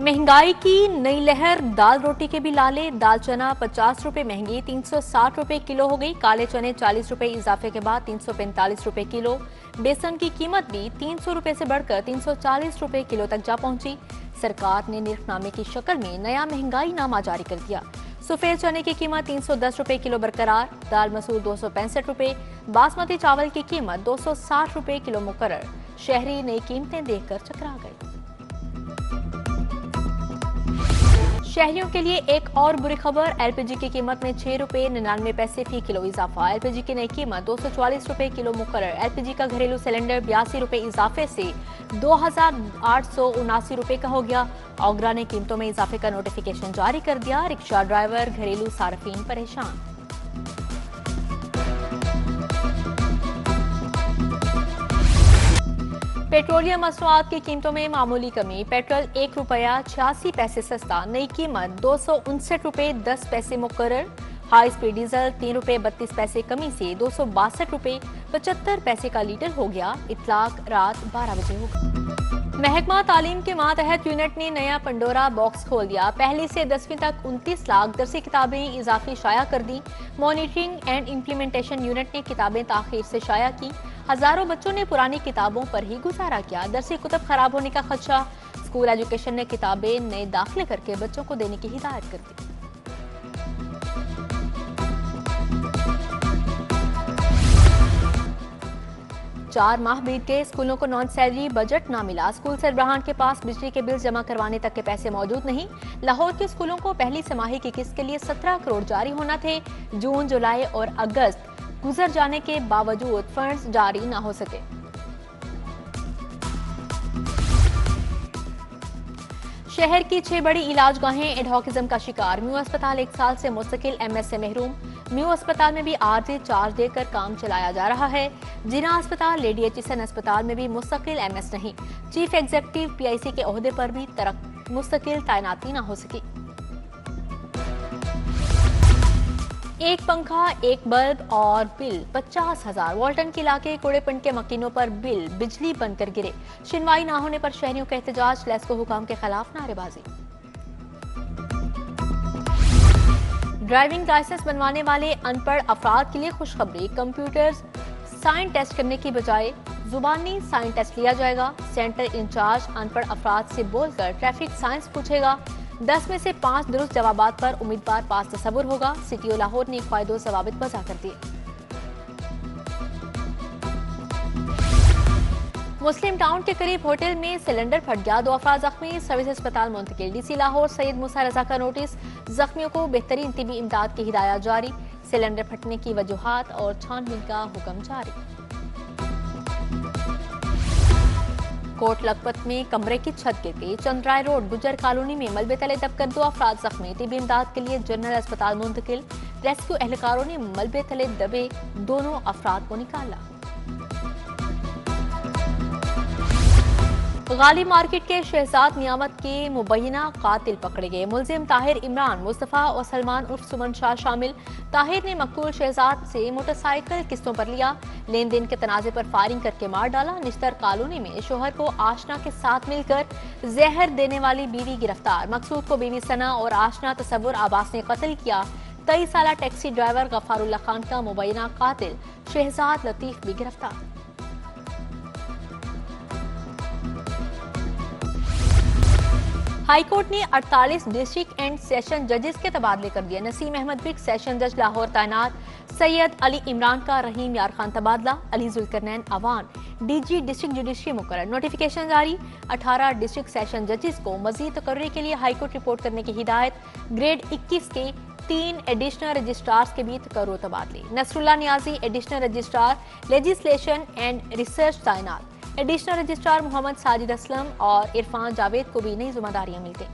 महंगाई की नई लहर, दाल रोटी के भी लाले। दाल चना 50 रुपए महंगी, 360 रुपए किलो हो गई। काले चने 40 रुपए इजाफे के बाद 345 रुपए किलो। बेसन की कीमत भी 300 रुपए से बढ़कर 340 रुपए किलो तक जा पहुंची। सरकार ने निर्खनामे की शक्ल में नया महंगाई नामा जारी कर दिया। सफेद चने की कीमत 310 रुपए किलो बरकरार। दाल मसूर 265 रुपए। बासमती चावल की कीमत 260 रुपए किलो मुकर्रर। शहरी नई कीमतें देखकर चकरा गए। शहरियों के लिए एक और बुरी खबर, एलपीजी की कीमत में 6 रुपए 99 पैसे फी किलो इजाफा। एलपीजी की नई कीमत 244 रुपए किलो मुकर्रर। एलपीजी का घरेलू सिलेंडर 82 रुपए इजाफे से 2879 रुपए का हो गया। ऑगरा ने कीमतों में इजाफे का नोटिफिकेशन जारी कर दिया। रिक्शा ड्राइवर, घरेलू सार्फिन परेशान। पेट्रोलियम मसनूआत की कीमतों में मामूली कमी। पेट्रोल 1 रुपया 86 पैसे सस्ता, नई कीमत 259 रुपए 10 पैसे मुकर्रर। हाई स्पीड डीजल 3 रुपए 32 पैसे कमी से 262 रुपए 75 पैसे का लीटर हो गया। इतलाक रात 12 बजे होगा। महकमा तालीम के मातहत यूनिट ने नया पंडोरा बॉक्स खोल दिया। पहली से 10वीं तक 29 लाख दरसी किताबें इजाफी शाया कर दी। मॉनिटरिंग एंड इम्प्लीमेंटेशन यूनिट ने किताबें ताखीर से शाया की। हजारों बच्चों ने पुरानी किताबों पर ही गुजारा किया। दरसी कुतब खराब होने का खदशा, स्कूल एजुकेशन ने किताबें नए दाखिले करके बच्चों को देने की हिदायत कर दी। चार माह बीत गए, स्कूलों को नॉन सैलरी बजट ना मिला। स्कूल सरबराहान के पास बिजली के बिल जमा करवाने तक के पैसे मौजूद नहीं। लाहौर के स्कूलों को पहली तिमाही की किस्त के लिए 17 करोड़ जारी होना थे। जून, जुलाई और अगस्त गुजर जाने के बावजूद फंड्स जारी ना हो सके। शहर की 6 बड़ी इलाजगाहें एडहॉकिज्म का शिकार। म्यू अस्पताल 1 साल से मुस्तकिल एमएस से महरूम। म्यू अस्पताल में भी आरजी चार्ज देकर काम चलाया जा रहा है। जिना अस्पताल, लेडी एचएसएन अस्पताल में भी मुस्तकिल एमएस नहीं। चीफ एग्जीक्यूटिव पीआईसी के ओहदे पर भी मुस्तकिल तैनाती न हो सकी। एक पंखा, एक बल्ब और बिल 50,000। वाल्टन के इलाके कूड़ेपिंड के मकीनों पर बिल बिजली बनकर गिरे। सुनवाई ना होने पर शहरियों का एहतजाज, लेस्को हुकाम के खिलाफ नारेबाजी। ड्राइविंग लाइसेंस बनवाने वाले अनपढ़ अफराद के लिए खुशखबरी। कंप्यूटर साइन टेस्ट करने की बजाय जुबानी साइन टेस्ट लिया जाएगा। सेंटर इंचार्ज अनपढ़ अफराद से बोलकर ट्रैफिक साइंस पूछेगा। 10 में से 5 दुरुस्त जवाबात पर उम्मीदवार पास तस्वुर होगा। सिटी लाहौर ने क़ायदो ज़वाबित वज़ा कर दिए। मुस्लिम टाउन के करीब होटल में सिलेंडर फट गया, 2 अफराद जख्मी, सर्विस अस्पताल मुंतकिल। डीसी लाहौर सैयद मूसा रजा का नोटिस, जख्मियों को बेहतरीन तिबी इमदाद की हिदायत जारी। सिलेंडर फटने की वजूहात और छानबीन का हुक्म जारी। कोट लखपत में कमरे की छत गिरती। चंद्राय रोड गुजर कॉलोनी में मलबे तले दबकर 2 अफराद जख्मी, तिबी इमदाद के लिए जनरल अस्पताल मुंतकिल। रेस्क्यू एहलकारों ने मलबे तले दबे दोनों अफराद को निकाला। गाली मार्केट के शहजाद नियामत के मुबैना कातिल पकड़े गए। मुलजिम ताहिर इमरान, मुस्तफा और सलमान उर्फ सुमन शाह शामिल। ताहिर ने मकतूल शहजाद से मोटरसाइकिल किस्तों पर लिया। लेन देन के तनाजे पर फायरिंग करके मार डाला। निश्तर कॉलोनी में शोहर को आशना के साथ मिलकर जहर देने वाली बीवी गिरफ्तार। मकसूद को बीवी सना और आशना तसव्वुर आबास ने कत्ल किया। 23 साला टैक्सी ड्राइवर गफारुल्लाह खान का मुबैना कातिल शहजाद लतीफ भी गिरफ्तार। हाईकोर्ट ने 48 डिस्ट्रिक्ट एंड सेशन जजेस के तबादले कर दिए। नसीम अहमद बिग सेशन जज लाहौर तैनात। सैयद अली इमरान का रहीम यार खान तबादला। Ali Zulqarnain Awan DG district judiciary मुकर्रर। नोटिफिकेशन जारी। 18 डिस्ट्रिक्ट सेशन जजेस को मजीद तकर्री के लिए हाईकोर्ट रिपोर्ट करने की हिदायत। ग्रेड 21 के 3 एडिशनल रजिस्ट्रार्स के भी तकर्रो तबादले। Nasrullah Niazi additional registrar legislation and research तैनात। एडिशनल रजिस्ट्रार मोहम्मद साजिद असलम और इरफान जावेद को भी नई जिम्मेदारियां मिल गई।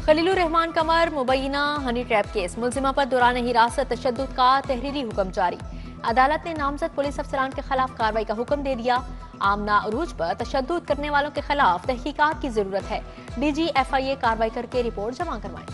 खलीलुर रहमान कमर मुबैना हनी ट्रैप केस। मुलजिमा पर दौरान हिरासत तशद्दुद का तहरीरी हुक्म जारी। अदालत ने नामजद पुलिस अफसरान के खिलाफ कार्रवाई का हुक्म दे दिया। आमना अरूज पर तशद्दुद करने वालों के खिलाफ तहकीकात की जरूरत है। डीजी FIA कार्रवाई करके रिपोर्ट जमा करवाएं।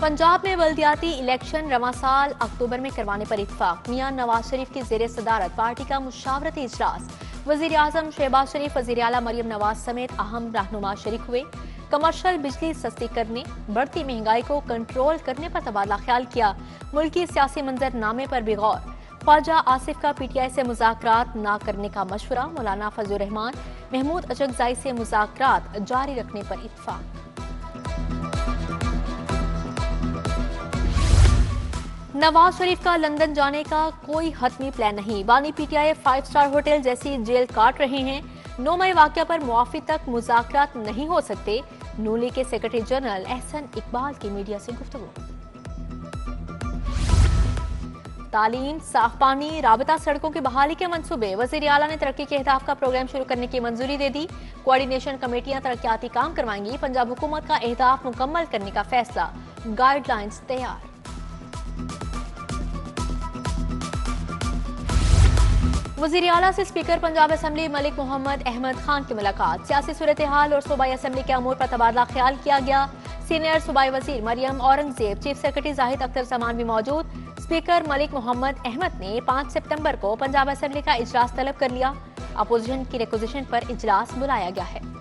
पंजाब में बल्दियाती इलेक्शन रवां साल अक्टूबर में करवाने पर इत्तेफाक। मियां नवाज शरीफ की जेर सदारत पार्टी का मुशावरती इजलास। वजीर आजम शहबाज शरीफ, वजीर आला मरियम नवाज समेत अहम रहनुमा शरीक हुए। कमर्शियल बिजली सस्ती करने, बढ़ती महंगाई को कंट्रोल करने पर तबादला ख्याल किया। मुल्की सियासी मंजरनामे पर भी गौर। ख्वाजा आसिफ का पीटीआई से मुज़ाकरात न करने का मशवरा। मौलाना फजलुर रहमान, महमूद अचकजाई से मुज़ाकरात जारी रखने पर इत्तेफाक। नवाज शरीफ का लंदन जाने का कोई हतमी प्लान नहीं। बानी पीटीआई 5 स्टार होटल जैसी जेल काट रहे हैं। 9 मई वाकया पर मुआफी तक मुज़ाकरात नहीं हो सकते। नून लीग के सेक्रेटरी जनरल एहसन इकबाल की मीडिया से गुफ्तगू। तालीम, साफ पानी, राबता सड़कों की बहाली के मंसूबे। वजीर आला ने तरक्की के अहदाफ का प्रोग्राम शुरू करने की मंजूरी दे दी। कोऑर्डिनेशन कमेटियां तरक्याती काम करवाएंगी। पंजाब हुकूमत का अहदाफ मुकम्मल करने का फैसला। गाइडलाइंस तैयार। वजीर आला से स्पीकर पंजाब असम्बली मलिक मोहम्मद अहमद खान की मुलाकात। सियासी सूरत हाल और सूबाई असम्बली के अमूर पर तबादला ख्याल किया गया। सीनियर सूबाई वजीर मरियम औरंगजेब, चीफ सेक्रेटरी जाहिद अख्तर जमान भी मौजूद। स्पीकर मलिक मोहम्मद अहमद ने 5 सितंबर को पंजाब असम्बली का इजलास तलब कर लिया। अपोजिशन की रिक्वेजिशन पर इजलास बुलाया गया है।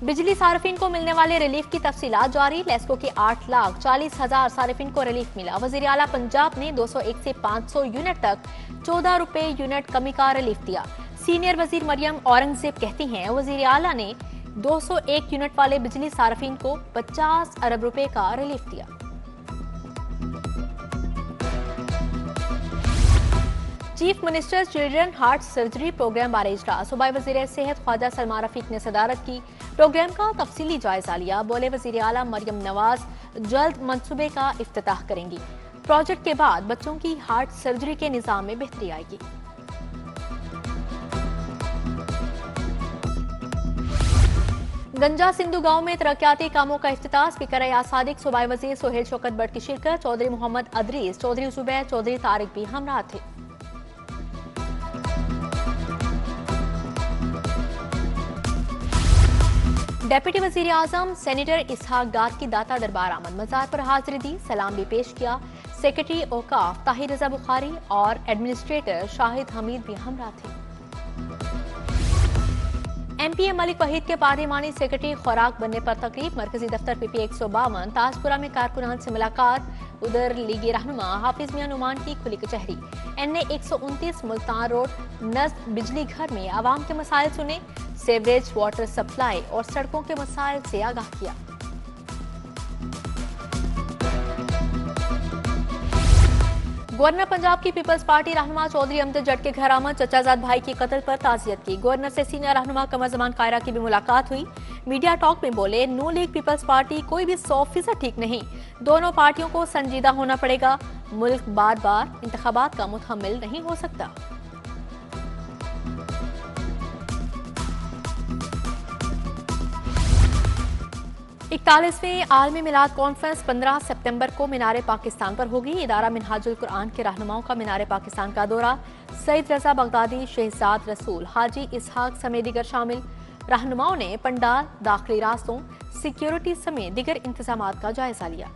बिजली सार्फिन को मिलने वाले रिलीफ की तफसीलात जारी। लेस्को के 8,40,000 सार्फिन को रिलीफ मिला। वजीर आला पंजाब ने 201 से 500 यूनिट तक 14 रुपए यूनिट कमी का रिलीफ दिया। सीनियर वजीर मरियम औरंगजेब कहती हैं, वजीर आला ने 201 यूनिट वाले बिजली सार्फिन को 50 अरब रुपए का रिलीफ दिया। Chief minister children heart surgery programme बारे इजलास। सूबाई वजीर सेहत ख्वाजा सलमा रफीक ने सदारत की। प्रोग्राम का तफसीली जायजा लिया। बोले, वजीर आला मरियम नवाज जल्द मंसूबे का इफ्तिताह करेंगी। प्रोजेक्ट के बाद बच्चों की हार्ट सर्जरी के निजाम में बेहतरी आएगी। गंजा सिंधु गांव में तरक्याती कामों का इफ्तिताह। स्पीकर अयाज सादिक, सूबाई वजीर सोहेल शौकत बट की शिरकत। चौधरी मोहम्मद अदरीस, चौधरी जुबैर, चौधरी तारिक भी हमरा थे। डेप्यूटी वजीर आजम सेनेटर इसहाक डार की दाता दरबार आमद। मजार पर हाजिरी दी, सलाम भी पेश किया। सेक्रेटरी औकाफ ताहिर रजा बुखारी और एडमिनिस्ट्रेटर शाहिद हमीद भी हमरा थे। एमपीए मलिक वहीद के पार्लिमानी सेक्रेटरी खुराक बनने पर तकरीब। मरकजी दफ्तर पीपी 152 ताजपुरा में कारकुनान से मुलाकात। उधर लीगी रहनुमा हाफिज मियां नुमान की खुली कचहरी। NA 129 मुल्तान रोड नज़्म बिजली घर में आवाम के मसाइल सुने। सेवरेज, वाटर सप्लाई और सड़कों के मसाइल से आगाह किया। गवर्नर पंजाब की पीपल्स पार्टी रहनुमा चौधरी अमजद जट के घर आमद। चचाजाद भाई के कत्ल पर ताज़ियत की। गवर्नर से सीनियर रहनुमा कमर जमान कायरा की भी मुलाकात हुई। मीडिया टॉक में बोले, नून लीग पीपल्स पार्टी कोई भी 100% ठीक नहीं। दोनों पार्टियों को संजीदा होना पड़ेगा। मुल्क बार बार इंतखाबात का मुतहम्मिल नहीं हो सकता। इकतालीसवीं आलमी मिलाद कॉन्फ्रेंस 15 सितंबर को मीनार पाकिस्तान पर होगी। इदारा मिनहाजुल कुरान के रहनुमाओं का मीनार पाकिस्तान का दौरा। सईद रजा बगदादी, शहजाद रसूल, हाजी इसहाक समेत दीगर शामिल। रहनुमाओं ने पंडाल, दाखिली रास्तों, सिक्योरिटी समेत दीगर इंतजामात का जायजा लिया।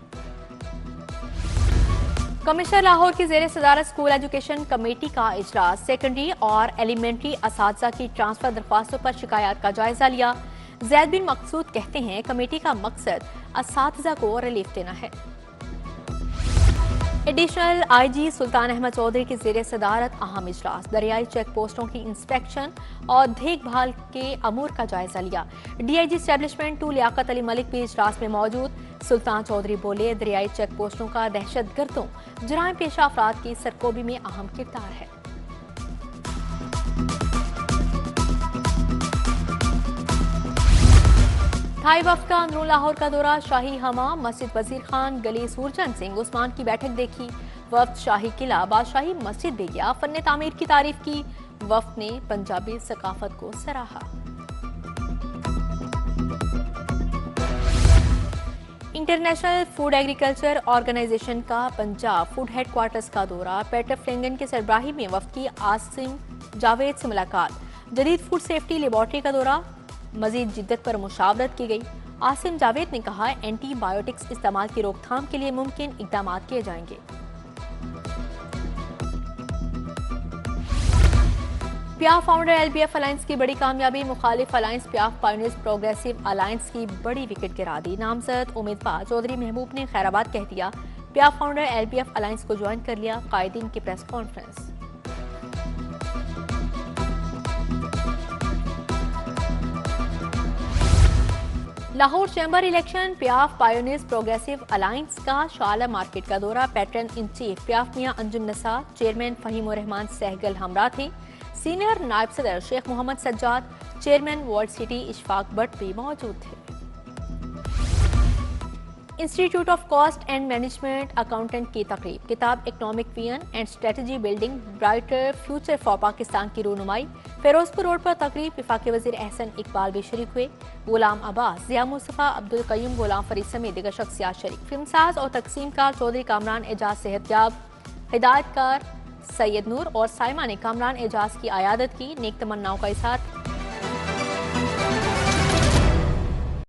कमिश्नर लाहौर की जेर सदारत स्कूल एजुकेशन कमेटी का इजलास। सेकेंडरी और एलिमेंट्री असातिज़ा की ट्रांसफर दरख्वास्तों पर शिकायत का जायजा लिया। जैद बिन मकसूद कहते हैं, कमेटी का मकसद असातिज़ा को रिलीफ देना है। एडिशनल IG सुल्तान अहमद चौधरी की जेर सदारत अहम इजलास। दरियाई चेक पोस्टों की इंस्पेक्शन और देखभाल के अमूर का जायजा लिया। DIG एस्टेब्लिशमेंट 2 लियाकत अली मलिक भी इजलास में मौजूद। सुल्तान चौधरी बोले, दरियाई चेक पोस्टों का दहशतगर्दों, जराइम पेशा अफराद की सरकोबी में अहम किरदार है। थाई वफ्द का अंदरून लाहौर का दौरा। शाही हमा, मस्जिद वजीर खान, गली सूरजन सिंह उस्मान की बैठक देखी। वफ्द शाही किला, बादशाही मस्जिद भी गया। फन्ने तामीर की तारीफ की। वफ्द ने पंजाबी सकाफत को सराहा। इंटरनेशनल फूड एग्रीकल्चर ऑर्गेनाइजेशन का पंजाब फूड हेडक्वार्टर्स का दौरा। पेटर फ्लिंगन के सरबराही में वफ्द की आसिम जावेद से मुलाकात। जदीद फूड सेफ्टी लेबॉर्ट्री का दौरा। मजीद जिद्दत पर मुशावरत की गई। आसिम जावेद ने कहा, एंटीबायोटिक्स इस्तेमाल की रोकथाम के लिए मुमकिन इकदाम किए जाएंगे। पियाफ फाउंडर एलबीएफ अलायंस की बड़ी कामयाबी, मुखालिफ अलायंस पियाफ पायोनियर्स प्रोग्रेसिव अलायंस की बड़ी विकेट गिरा दी। नामजद उम्मीदवार चौधरी महबूब ने खैराबाद कह दिया, पियाफ फाउंडर एलबीएफ अलायंस को ज्वाइन कर लिया। कायदीन की press conference. Lahore chamber election, PIAF pioneers progressive alliance का शाला मार्केट का दौरा। Patron in chief PIAF Mian Anjum Nisar, chairman Faheem Rehman Sehgal हमरा थे। सीनियर नायब सदर Sheikh Mohammad Sajjad, chairman world city Ishfaq Bhatt भी मौजूद थे। Institute of cost and management accountant की तकरीब, किताब economic vision and strategy building brighter future for Pakistan की रूनुमाई। फिरोजपुर रोड पर तकरीब, वफाकी वजीर एहसन इकबाल भी शरीक हुए। गुलाम अब्बास, जिया मुस्तफा, अब्दुल कयूम, गुलाम फरीद समेत दिगर शख्सियात शरीक। फिल्मसाज और तकसीमकार चौधरी कामरान एजाज सेहतयाब, हिदायतकार सैयद नूर और साइमा ने कामरान एजाज की आयादत की। नेक तमन्नाओं का इजहार।